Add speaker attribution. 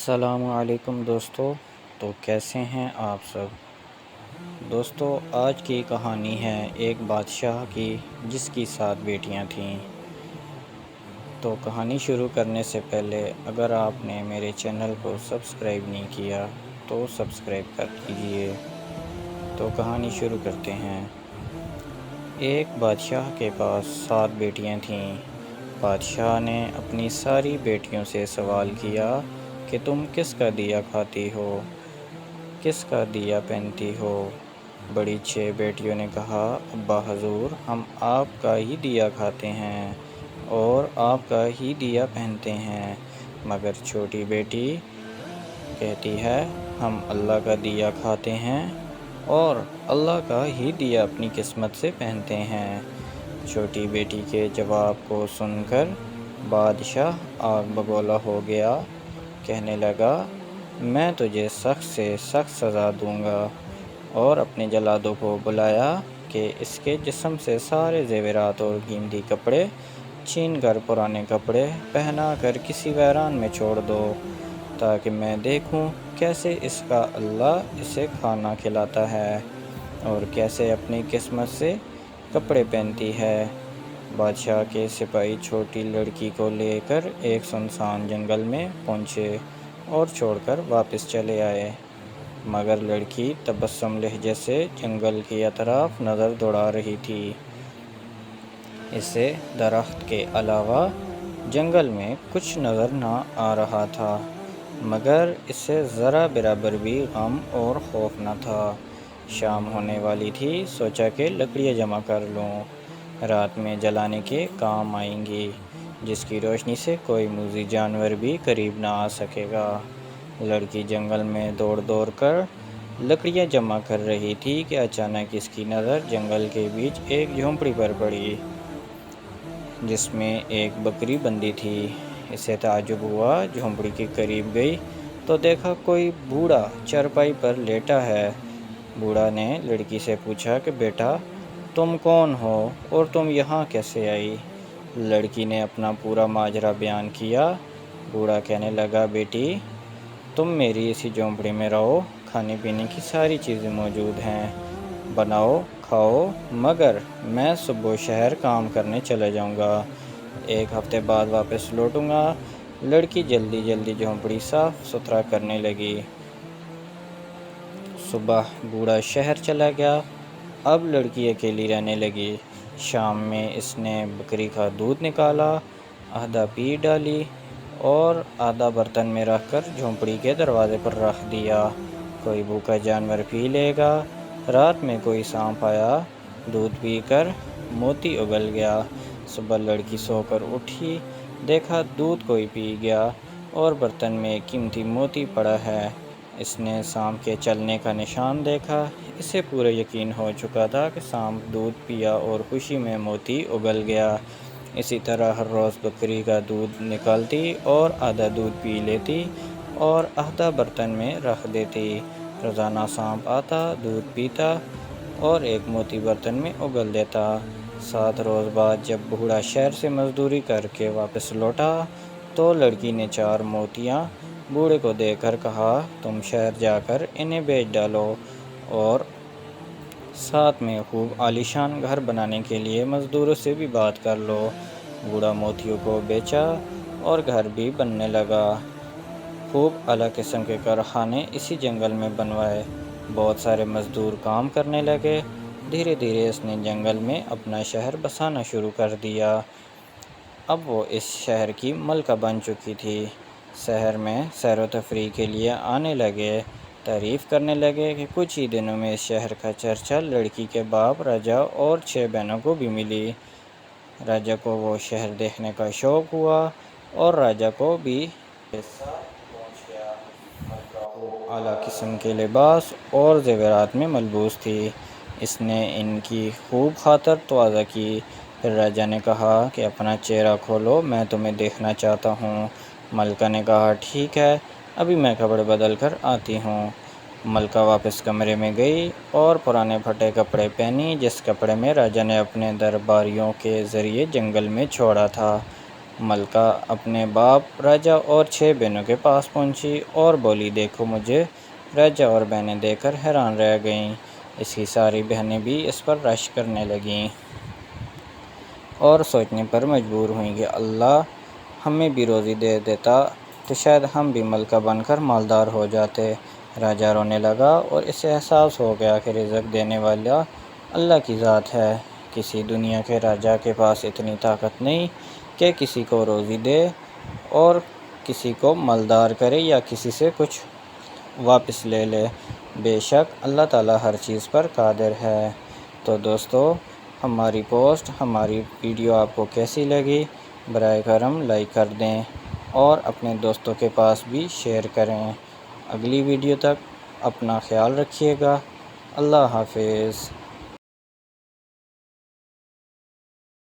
Speaker 1: السلام علیکم دوستو، تو کیسے ہیں آپ سب؟ دوستو، آج کی کہانی ہے ایک بادشاہ کی جس کی 7 بیٹیاں تھیں۔ تو کہانی شروع کرنے سے پہلے اگر آپ نے میرے چینل کو سبسکرائب نہیں کیا تو سبسکرائب کر دیجئے۔ تو کہانی شروع کرتے ہیں۔ ایک بادشاہ کے پاس 7 بیٹیاں تھیں۔ بادشاہ نے اپنی ساری بیٹیوں سے سوال کیا کہ تم کس کا دیا کھاتی ہو، کس کا دیا پہنتی ہو؟ بڑی 6 بیٹیوں نے کہا، ابا حضور، ہم آپ کا ہی دیا کھاتے ہیں اور آپ کا ہی دیا پہنتے ہیں۔ مگر چھوٹی بیٹی کہتی ہے، ہم اللہ کا دیا کھاتے ہیں اور اللہ کا ہی دیا اپنی قسمت سے پہنتے ہیں۔ چھوٹی بیٹی کے جواب کو سن کر بادشاہ آگ بگولا ہو گیا۔ کہنے لگا، میں تجھے سخت سے سخت سزا دوں گا، اور اپنے جلادوں کو بلایا کہ اس کے جسم سے سارے زیورات اور قیمتی کپڑے چھین کر پرانے کپڑے پہنا کر کسی ویران میں چھوڑ دو، تاکہ میں دیکھوں کیسے اس کا اللہ اسے کھانا کھلاتا ہے اور کیسے اپنی قسمت سے کپڑے پہنتی ہے۔ بادشاہ کے سپاہی چھوٹی لڑکی کو لے کر ایک سنسان جنگل میں پہنچے اور چھوڑ کر واپس چلے آئے، مگر لڑکی تبسم لہجے سے جنگل کی اطراف نظر دوڑا رہی تھی۔ اسے درخت کے علاوہ جنگل میں کچھ نظر نہ آ رہا تھا، مگر اسے ذرا برابر بھی غم اور خوف نہ تھا۔ شام ہونے والی تھی، سوچا کہ لکڑیاں جمع کر لوں، رات میں جلانے کے کام آئیں گی، جس کی روشنی سے کوئی موذی جانور بھی قریب نہ آ سکے گا۔ لڑکی جنگل میں دوڑ دوڑ کر لکڑیاں جمع کر رہی تھی کہ اچانک اس کی نظر جنگل کے بیچ ایک جھونپڑی پر پڑی، جس میں ایک بکری بندھی تھی۔ اسے تعجب ہوا، جھونپڑی کے قریب گئی تو دیکھا کوئی بوڑھا چارپائی پر لیٹا ہے۔ بوڑھا نے لڑکی سے پوچھا کہ بیٹا، تم کون ہو اور تم یہاں کیسے آئی؟ لڑکی نے اپنا پورا ماجرا بیان کیا۔ بوڑھا کہنے لگا، بیٹی، تم میری اسی جھونپڑی میں رہو، کھانے پینے کی ساری چیزیں موجود ہیں، بناؤ کھاؤ، مگر میں صبح شہر کام کرنے چلا جاؤں گا، 1 ہفتے بعد واپس لوٹوں گا۔ لڑکی جلدی جلدی جھونپڑی صاف ستھرا کرنے لگی۔ صبح بوڑھا شہر چلا گیا، اب لڑکی اکیلی رہنے لگی۔ شام میں اس نے بکری کا دودھ نکالا، آدھا پی ڈالی اور آدھا برتن میں رکھ کر جھونپڑی کے دروازے پر رکھ دیا، کوئی بھوکا جانور پی لے گا۔ رات میں کوئی سانپ آیا، دودھ پی کر موتی اگل گیا۔ صبح لڑکی سو کر اٹھی، دیکھا دودھ کوئی پی گیا اور برتن میں ایک قیمتی موتی پڑا ہے۔ اس نے سانپ کے چلنے کا نشان دیکھا، اسے پورا یقین ہو چکا تھا کہ سانپ دودھ پیا اور خوشی میں موتی اگل گیا۔ اسی طرح ہر روز بکری کا دودھ نکالتی اور آدھا دودھ پی لیتی اور آدھا برتن میں رکھ دیتی۔ روزانہ سانپ آتا، دودھ پیتا اور ایک موتی برتن میں اگل دیتا۔ 7 روز بعد جب بوڑھا شہر سے مزدوری کر کے واپس لوٹا تو لڑکی نے 4 موتیاں بوڑھے کو دے کر کہا، تم شہر جا کر انہیں بیچ ڈالو اور ساتھ میں خوب عالیشان گھر بنانے کے لیے مزدوروں سے بھی بات کر لو۔ بوڑھا موتیوں کو بیچا اور گھر بھی بننے لگا۔ خوب اعلیٰ قسم کے کارخانے اسی جنگل میں بنوائے، بہت سارے مزدور کام کرنے لگے۔ دھیرے دھیرے اس نے جنگل میں اپنا شہر بسانا شروع کر دیا۔ اب وہ اس شہر کی ملکہ بن چکی تھی۔ شہر میں سیر و تفریح کے لیے آنے لگے، تعریف کرنے لگے کہ کچھ ہی دنوں میں اس شہر کا چرچا لڑکی کے باپ راجا اور 6 بہنوں کو بھی ملی۔ راجا کو وہ شہر دیکھنے کا شوق ہوا اور راجا کو بھی کے ساتھ پہنچ گیا۔ ملکہ خوب اعلیٰ قسم کے لباس اور زیورات میں ملبوس تھی، اس نے ان کی خوب خاطر تواضع کی۔ پھر راجا نے کہا کہ اپنا چہرہ کھولو، میں تمہیں دیکھنا چاہتا ہوں۔ ملکہ نے کہا، ٹھیک ہے، ابھی میں کپڑے بدل کر آتی ہوں۔ ملکہ واپس کمرے میں گئی اور پرانے پھٹے کپڑے پہنی، جس کپڑے میں راجا نے اپنے درباریوں کے ذریعے جنگل میں چھوڑا تھا۔ ملکہ اپنے باپ راجہ اور 6 بہنوں کے پاس پہنچی اور بولی، دیکھو مجھے۔ راجہ اور بہنیں دیکھ کر حیران رہ گئیں۔ اس کی ساری بہنیں بھی اس پر رشک کرنے لگیں اور سوچنے پر مجبور ہوئیں کہ اللہ ہمیں بھی روزی دے دیتا تو شاید ہم بھی ملکہ بن کر مالدار ہو جاتے۔ راجہ رونے لگا اور اسے احساس ہو گیا کہ رزق دینے والا اللہ کی ذات ہے۔ کسی دنیا کے راجہ کے پاس اتنی طاقت نہیں کہ کسی کو روزی دے اور کسی کو مالدار کرے یا کسی سے کچھ واپس لے لے۔ بے شک اللہ تعالیٰ ہر چیز پر قادر ہے۔ تو دوستو، ہماری پوسٹ، ہماری ویڈیو آپ کو کیسی لگی؟ برائے کرم لائک کر دیں اور اپنے دوستوں کے پاس بھی شیئر کریں۔ اگلی ویڈیو تک اپنا خیال رکھیے گا۔ اللہ حافظ۔